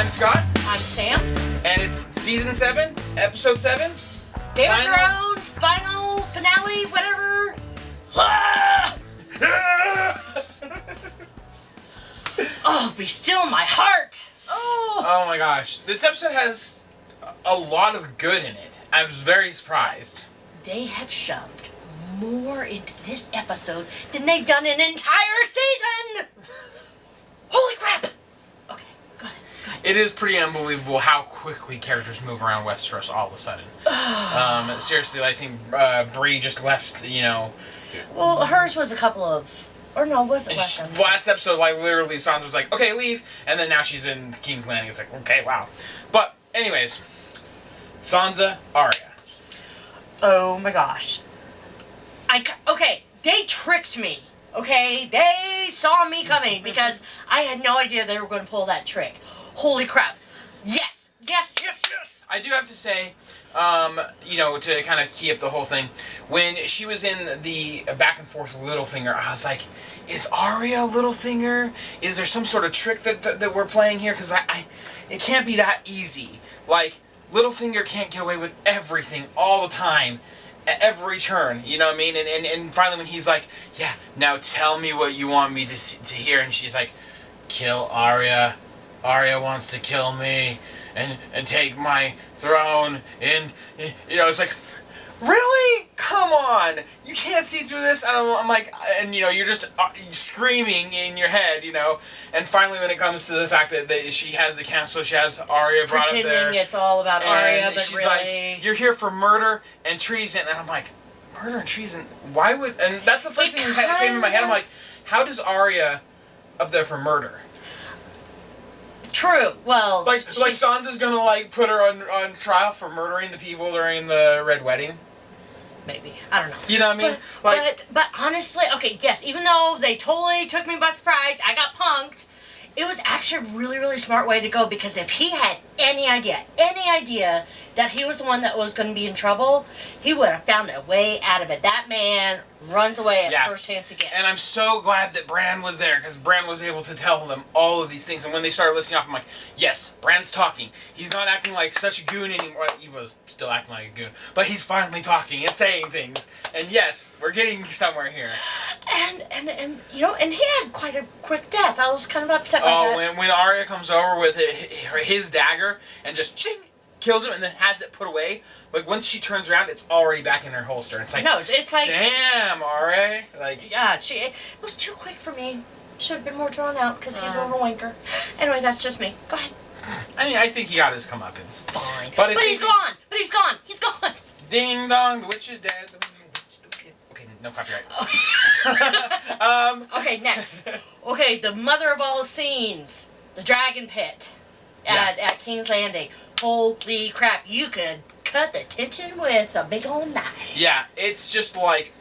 I'm Scott. I'm Sam. And it's Season 7, Episode 7. Game of Thrones, final finale, whatever. Oh, be still my heart. Oh my gosh. This episode has a lot of good in it. I was very surprised. They have shoved more into this episode than they've done an entire season. Holy crap. Okay, go ahead. It is pretty unbelievable how quickly characters move around Westeros all of a sudden. Seriously, I think Bree just left, Well, hers was a couple of... Or no, was it last episode? Last episode, literally, Sansa was like, okay, leave. And then now she's in King's Landing. It's like, okay, wow. But, anyways. Sansa, Arya. Oh my gosh. Okay, they tricked me. Okay, they saw me coming because I had no idea they were going to pull that trick. Holy crap. Yes. I do have to say, to kind of key up the whole thing, when she was in the back and forth with Littlefinger, I was like, is Arya Littlefinger? Is there some sort of trick that we're playing here? Because it can't be that easy. Like, Littlefinger can't get away with everything all the time. At every turn, you know what I mean? And finally when he's like, yeah, now tell me what you want me to hear. And she's like, kill Arya. Arya wants to kill me and take my throne. And, it's like, really? Come on. You can't see through this? I'm like, and, you're just screaming in your head, And finally when it comes to the fact that she has the council, she has Arya brought up there. Pretending it's all about Arya, but she's really... like, you're here for murder and treason. And I'm like, murder and treason? Why would... And that's the first thing that came in my head. I'm like, how does Arya up there for murder? True. Well, like Sansa's gonna put her on trial for murdering the people during the Red Wedding. Maybe. I don't know. You know what I mean? But honestly, okay, yes, even though they totally took me by surprise, I got punked, it was actually a really, really smart way to go, because if he had any idea that he was the one that was going to be in trouble, he would have found a way out of it. That man runs away at first chance he gets. And I'm so glad that Bran was there, because Bran was able to tell them all of these things. And when they started listing off, I'm like, yes, Bran's talking. He's not acting like such a goon anymore. He was still acting like a goon. But he's finally talking and saying things. And yes, we're getting somewhere here. And he had quite a quick death. I was kind of upset by that. Oh, when Arya comes over with his dagger and just ching, kills him and then has it put away. Like, once she turns around, it's already back in her holster. It's like, no, it's like... Damn, Arya. Like... Yeah, it was too quick for me. Should have been more drawn out, because he's a little wanker. Anyway, that's just me. Go ahead. I mean, I think he got his comeuppance. Fine. But he's gone! He's gone! Ding dong, the witch is dead. Okay, no copyright. Okay, next. Okay, the mother of all scenes. The dragon pit. At King's Landing. Holy crap, you could cut the tension with a big old knife. Yeah, it's just like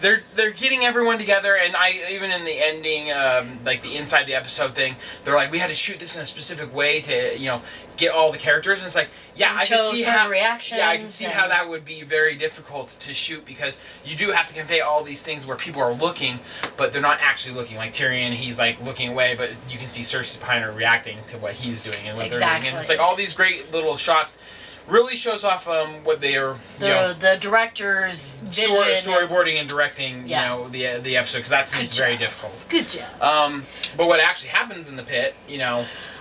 they're getting everyone together, and even in the ending, the inside the episode thing, they're like, we had to shoot this in a specific way to get all the characters, and it's like, yeah, I can see how reactions. Yeah, I can see how that would be very difficult to shoot, because you do have to convey all these things where people are looking, but they're not actually looking. Like Tyrion, he's looking away, but you can see Cersei's behind her reacting to what he's doing and what they're doing, and it's like all these great little shots. Really shows off what they are, the director's vision, storyboarding and directing, the episode, because that seems very difficult. Good job. But what actually happens in the pit,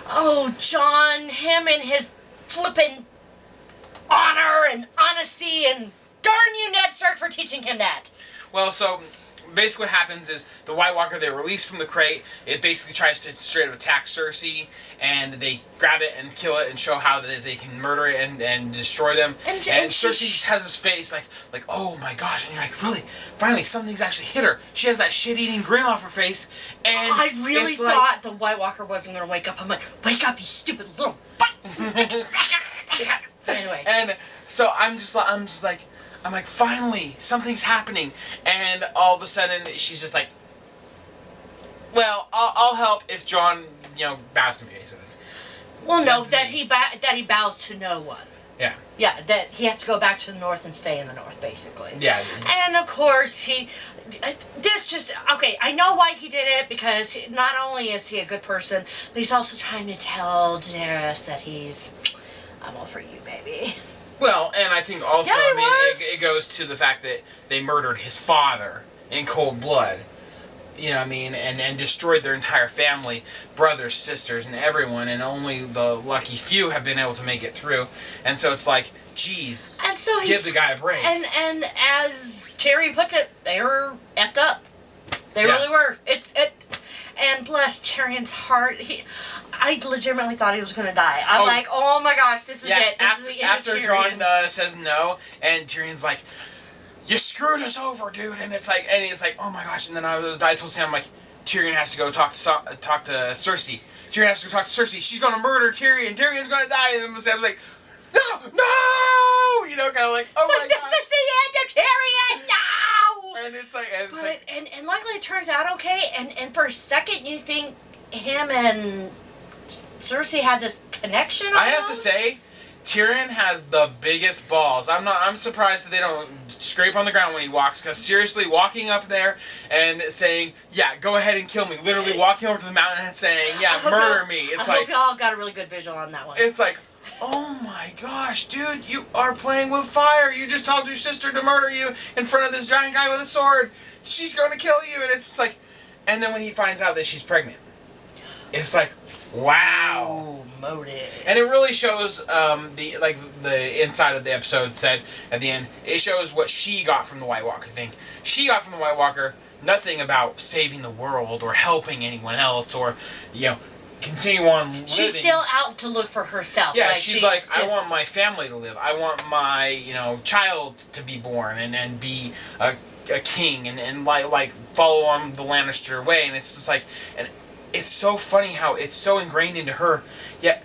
Oh, Jon, him and his flippin' honor and honesty, and darn you, Ned Stark, for teaching him that. Well, so basically what happens is the White Walker, they're released from the crate. It basically tries to straight up attack Cersei, and they grab it and kill it and show how they can murder it and destroy them. And Cersei has this face like, oh my gosh, and you're like, really? Finally, something's actually hit her. She has that shit-eating grin off her face, and I really thought the White Walker wasn't going to wake up. I'm like, wake up, you stupid little Anyway. And so I'm like, finally, something's happening. And all of a sudden, she's just like, well, I'll help if Jon, bows to me, basically. Well, no, that he bows to no one. Yeah. Yeah, that he has to go back to the North and stay in the North, basically. Yeah. And of course, okay, I know why he did it, because not only is he a good person, but he's also trying to tell Daenerys that I'm all for you, baby. Well, and I think also, Yeah, it goes to the fact that they murdered his father in cold blood. You know what I mean? And destroyed their entire family, brothers, sisters, and everyone, and only the lucky few have been able to make it through. And so it's like, geez, and so give the guy a break. And as Tyrion puts it, they were effed up. They really were. And bless Tyrion's heart. I legitimately thought he was going to die. I'm like, oh my gosh, this is it. This is the end after of Tyrion. Jon says no, and Tyrion's like, you screwed us over, dude. And it's like, oh my gosh. And then I told Sam, I'm like, Tyrion has to go talk to Cersei. Tyrion has to go talk to Cersei. She's going to murder Tyrion. Tyrion's going to die. And then Sam's like, no! You know, kind of like, oh my gosh. This is the end of Tyrion! No! And it's like, and luckily it turns out okay. And for a second you think him and Cersei had this connection. I have to say, Tyrion has the biggest balls. I'm surprised that they don't scrape on the ground when he walks, because seriously, walking up there and saying, yeah, go ahead and kill me. Literally walking over to the mountain and saying, yeah, murder me. I hope y'all got a really good visual on that one. It's like, oh my gosh, dude, you are playing with fire. You just told your sister to murder you in front of this giant guy with a sword. She's going to kill you. And it's just like, and then when he finds out that she's pregnant, it's like, wow. Ooh, motive. And it really shows the inside of the episode said at the end, it shows what she got from the White Walker thing. She got from the White Walker nothing about saving the world or helping anyone else or, continue on living. She's still out to look for herself. Yeah, she's like, I want my family to live. I want my, child to be born and be a king and like follow on the Lannister way. And it's just like, and it's so funny how it's so ingrained into her, yet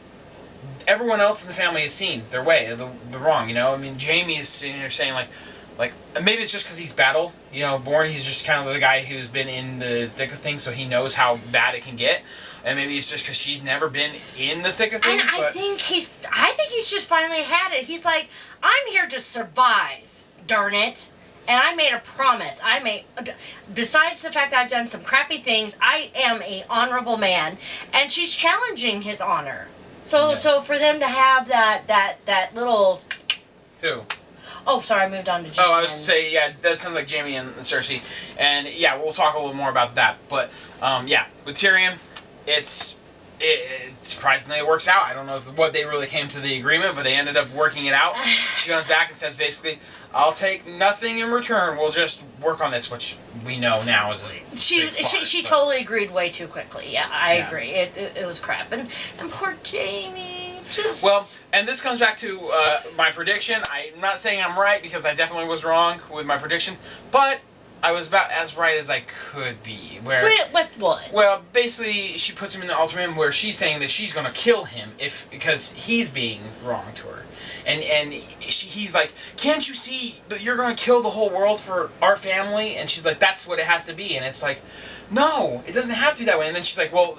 everyone else in the family has seen their way, the wrong, I mean, Jaime is sitting there saying like maybe it's just because he's battle, born, he's just kind of the guy who's been in the thick of things, so he knows how bad it can get, and maybe it's just because she's never been in the thick of things. And I think he's just finally had it. He's like, I'm here to survive, darn it. And I made a promise. Besides the fact that I've done some crappy things, I am an honorable man. And she's challenging his honor. So for them to have that little... Who? Oh, sorry, I moved on to Jaime. Oh, I was saying, yeah, that sounds like Jaime and Cersei. And, yeah, we'll talk a little more about that. But, with Tyrion, it surprisingly it works out. I don't know what they really came to the agreement, but they ended up working it out. She comes back and says basically, I'll take nothing in return. We'll just work on this, which we know now is she totally agreed way too quickly. Yeah, I agree. It was crap. And poor Jaime. Well, and this comes back to my prediction. I'm not saying I'm right because I definitely was wrong with my prediction, but I was about as right as I could be. What? Well, basically, she puts him in the ultimatum where she's saying that she's going to kill him because he's being wrong to her. And he's like, can't you see that you're going to kill the whole world for our family? And she's like, that's what it has to be. And it's like, no, it doesn't have to be that way. And then she's like, well,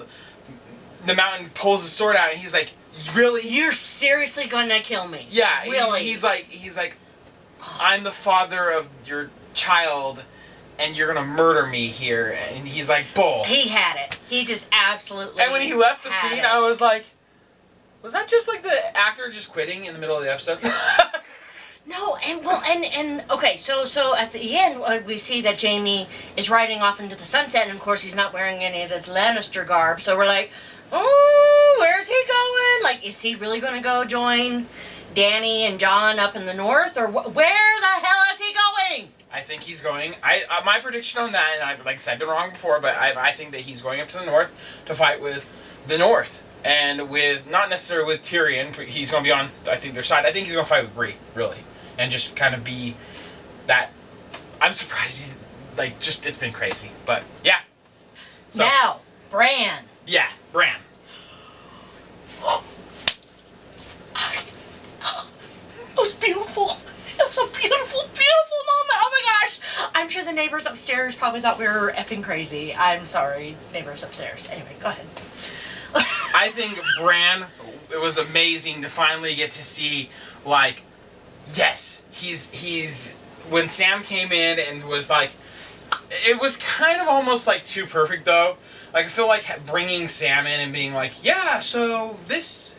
the mountain pulls his sword out, and he's like, really? You're seriously going to kill me? Yeah. Really? He's like, I'm the father of your child, and you're going to murder me here. And he's like, bull. He had it. He just absolutely And when he left the scene, I was like, was that just like the actor just quitting in the middle of the episode? No, and okay, so at the end we see that Jaime is riding off into the sunset, and of course he's not wearing any of his Lannister garb. So we're like, oh, where's he going? Like, is he really going to go join Dany and Jon up in the north, or where the hell is he going? I think he's going. My prediction on that, and like I said, I've been wrong before, but I think that he's going up to the north to fight with the North. And with, not necessarily with Tyrion, he's going to be on, I think, their side. I think he's going to fight with Bree, really. And just kind of be that, I'm surprised, it's been crazy. But, yeah. So, now, Bran. Yeah, Bran. It was beautiful. It was a beautiful, beautiful moment. Oh my gosh. I'm sure the neighbors upstairs probably thought we were effing crazy. I'm sorry, neighbors upstairs. Anyway, go ahead. I think Bran, it was amazing to finally get to see like, yes, he's when Sam came in and was like, it was kind of almost like too perfect though. Like I feel like bringing Sam in and being like, yeah, so this,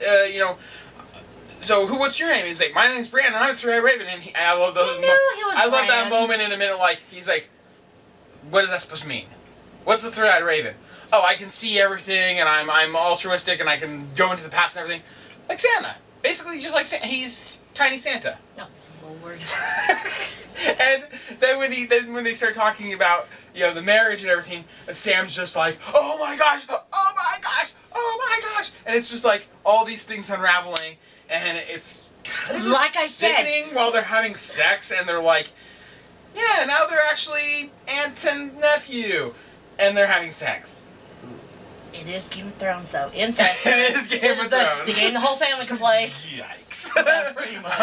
so what's your name? He's like, my name's Bran, and I'm a Three-Eyed Raven, and I love those. I love that moment in a minute. Like he's like, what is that supposed to mean? What's the Three-Eyed Raven? Oh, I can see everything, and I'm altruistic, and I can go into the past and everything, like Santa. Basically, just like Santa. He's tiny Santa. Oh, Lord. And then when they start talking about the marriage and everything, Sam's just like, oh my gosh, oh my gosh, oh my gosh, and it's just like all these things unraveling, and it's kind of like sickening while they're having sex, and they're like, yeah, now they're actually aunt and nephew, and they're having sex. It is Game of Thrones, though. Incest. It is Game of Thrones. The game the whole family can play. Yikes. Yeah, pretty much.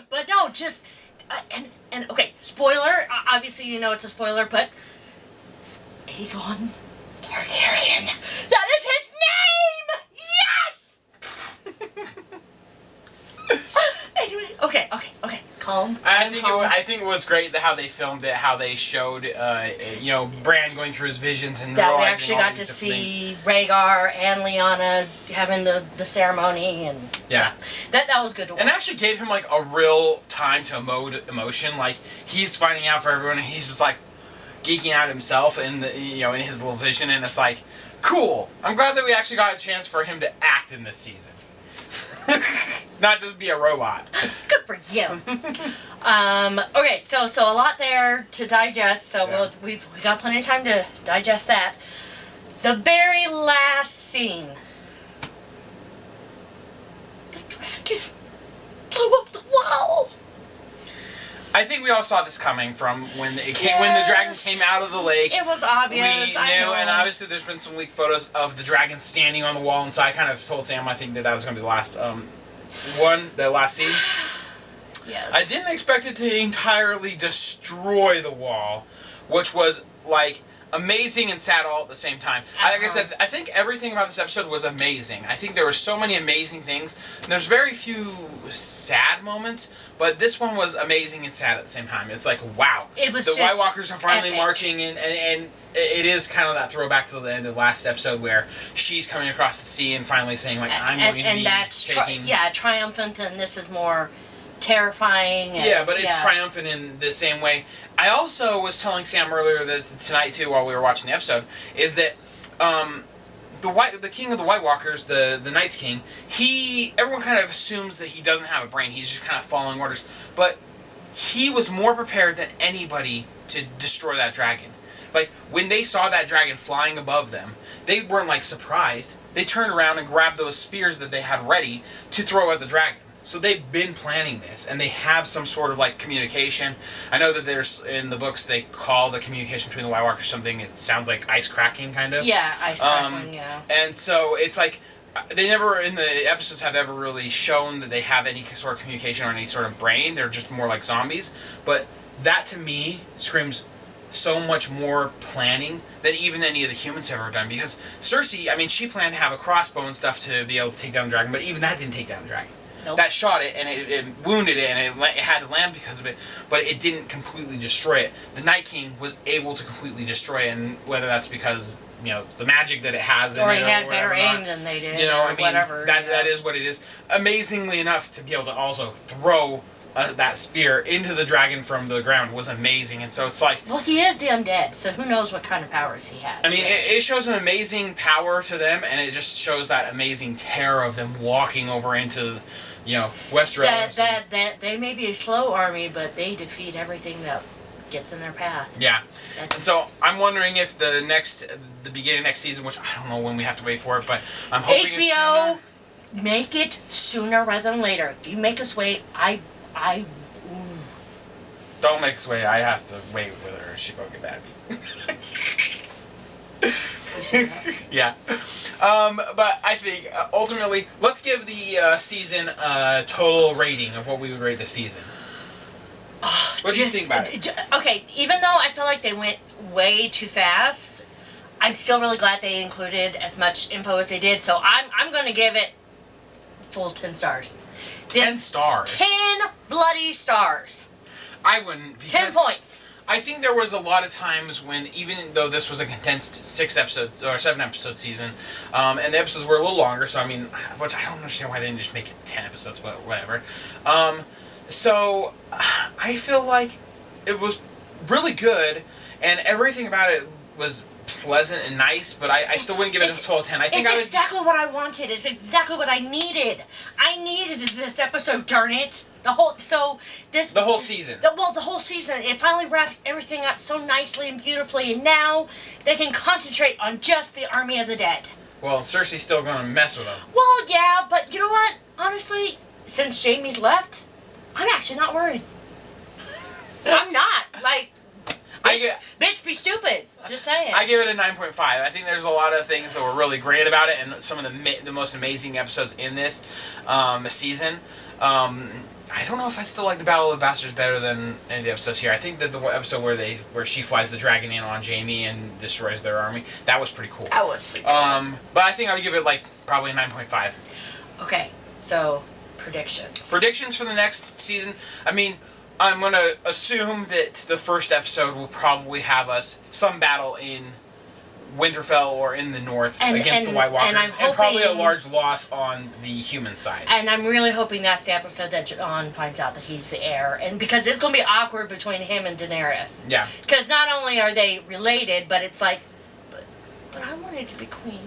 But no, just... and okay, spoiler. Obviously, you know it's a spoiler, but... Aegon Targaryen. That is his name! Yes! Anyway, okay. Calm. I think it was great how they filmed it, how they showed, Bran going through his visions and that we realizing actually all got to these see Rhaegar and Lyanna having the ceremony, and that was good to watch. And actually gave him like a real time to emotion. Like he's finding out for everyone, and he's just like geeking out himself in in his little vision, and it's like cool. I'm glad that we actually got a chance for him to act in this season. Not just be a robot. Good for you. Okay, so a lot there to digest. So we got plenty of time to digest that. The very last scene. The dragon blew up the wall. I think we all saw this coming from when when the dragon came out of the lake. It was obvious. We knew, and obviously there's been some leaked photos of the dragon standing on the wall, and so I kind of told Sam I think that was going to be the last the last scene. Yes. I didn't expect it to entirely destroy the wall, which was like amazing and sad all at the same time. Like I said, I think everything about this episode was amazing. I think there were so many amazing things. And there's very few sad moments, but this one was amazing and sad at the same time. It's like, wow. It was the White Walkers are finally epic. marching, and it is kind of that throwback to the end of the last episode where she's coming across the sea and finally saying, like, I'm going to be taking... triumphant, and this is more terrifying. And, but it's triumphant in the same way. I also was telling Sam earlier that tonight too, while we were watching the episode, is that the king of the White Walkers, the Night's King, everyone kind of assumes that he doesn't have a brain. He's just kind of following orders, but he was more prepared than anybody to destroy that dragon. Like when they saw that dragon flying above them, they weren't like surprised. They turned around and grabbed those spears that they had ready to throw at the dragon. So they've been planning this, and they have some sort of like communication. I know that there's in the books they call the communication between the White Walkers something. It sounds like ice cracking, kind of. Yeah, ice cracking. Yeah. And so it's like they never in the episodes have ever really shown that they have any sort of communication or any sort of brain. They're just more like zombies. But that to me screams so much more planning than even any of the humans have ever done. Because Cersei, I mean, she planned to have a crossbow and stuff to be able to take down the dragon, but even that didn't take down the dragon. Nope. That shot it, and it wounded it, and it had to land because of it, but it didn't completely destroy it. The Night King was able to completely destroy it, and whether that's because, the magic that it has in it, or he had better aim than they did, whatever. That is what it is. Amazingly enough, to be able to also throw that spear into the dragon from the ground was amazing, and so it's like... Well, he is the undead, so who knows what kind of powers he has. I mean, it shows an amazing power to them, and it just shows that amazing terror of them walking over into... Westeros. That they may be a slow army, but they defeat everything that gets in their path. Yeah. And so I'm wondering if the beginning of next season, which I don't know when we have to wait for it, but I'm hoping HBO, make it sooner rather than later. If you make us wait, Don't make us wait. I have to wait with her. She won't get mad at me. Yeah. But I think, ultimately, let's give the season a total rating of what we would rate the season. What do you think about it? Okay, even though I feel like they went way too fast, I'm still really glad they included as much info as they did, so I'm going to give it full 10 stars. 10 stars. 10 bloody stars. I wouldn't. 10 points. I think there was a lot of times when, even though this was a condensed 7 episode season, and the episodes were a little longer, so I mean, which I don't understand why they didn't just make it 10 episodes, but whatever. So I feel like it was really good, and everything about it was pleasant and nice, but I still wouldn't give it a total 10. I think it's exactly what I wanted. It's exactly what I needed. I needed this episode, darn it. The whole season. The whole season. It finally wraps everything up so nicely and beautifully, and now they can concentrate on just the Army of the Dead. Well, Cersei's still going to mess with them. Well, yeah, but you know what? Honestly, since Jaime's left, I'm actually not worried. I'm not. Like, bitch, be stupid. Just saying. I give it a 9.5. I think there's a lot of things that were really great about it, and some of the most amazing episodes in this season. I don't know if I still like the Battle of the Bastards better than any of the episodes here. I think that the episode where she flies the dragon in on Jaime and destroys their army, that was pretty cool. That was pretty cool. But I think I would give it probably a 9.5. Okay, so predictions. Predictions for the next season. I mean, I'm going to assume that the first episode will probably have us some battle in Winterfell or in the north against the White Walkers, and probably a large loss on the human side. And I'm really hoping that's the episode that Jon finds out that he's the heir, and because it's going to be awkward between him and Daenerys. Yeah. Because not only are they related, but it's like, but I wanted to be queen.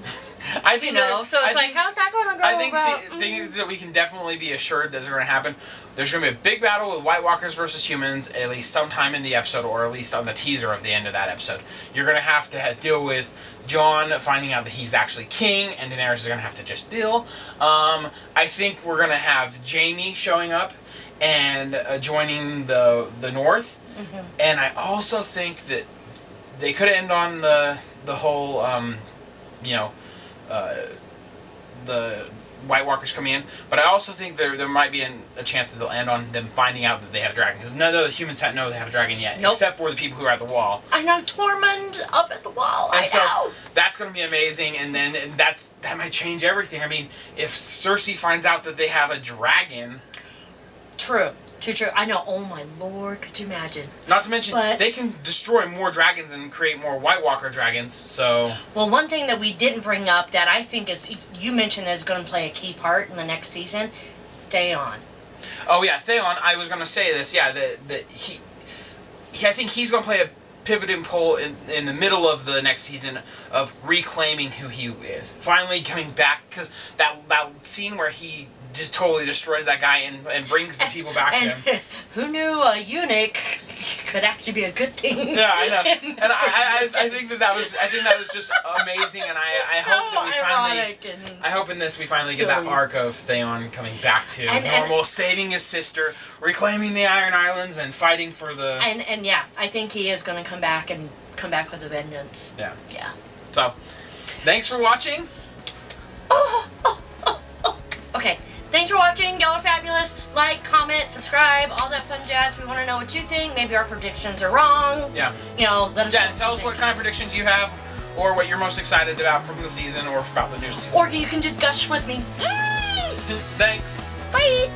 I think how's that going to go? I think things that we can definitely be assured that are going to happen. There's going to be a big battle with White Walkers versus humans, at least sometime in the episode, or at least on the teaser of the end of that episode. You're going to have to deal with Jon finding out that he's actually king, and Daenerys is going to have to just deal. I think we're going to have Jaime showing up and joining the North. Mm-hmm. And I also think that they could end on the whole, the White Walkers coming in, but I also think there might be a chance that they'll end on them finding out that they have a dragon, because none of the humans know they have a dragon yet, except for the people who are at the wall. I know, Tormund up at the wall. And so that's going to be amazing, and then that might change everything. I mean, if Cersei finds out that they have a dragon... True. I know. Oh my lord, could you imagine? Not to mention, they can destroy more dragons and create more White Walker dragons, so... Well, one thing that we didn't bring up that I think you mentioned is going to play a key part in the next season, Theon. Oh yeah, Theon, I was going to say this, yeah, that he I think he's going to play a pivoting role in the middle of the next season of reclaiming who he is. Finally coming back, because that scene where he just totally destroys that guy and brings the people back to him. Who knew a eunuch could actually be a good thing? Yeah, I know. And I think that was just amazing, and I hope that I hope in this we finally get that arc of Theon coming back to normal, saving his sister, reclaiming the Iron Islands, and fighting for the... And yeah, I think he is going to come back with a vengeance. Yeah. Yeah. So, thanks for watching. Okay. Thanks for watching. Y'all are fabulous. Like, comment, subscribe, all that fun jazz. We want to know what you think. Maybe our predictions are wrong. Yeah. Let us know. Tell us what kind of predictions you have, or what you're most excited about from the season, or about the new season. Or you can just gush with me. Thanks. Bye.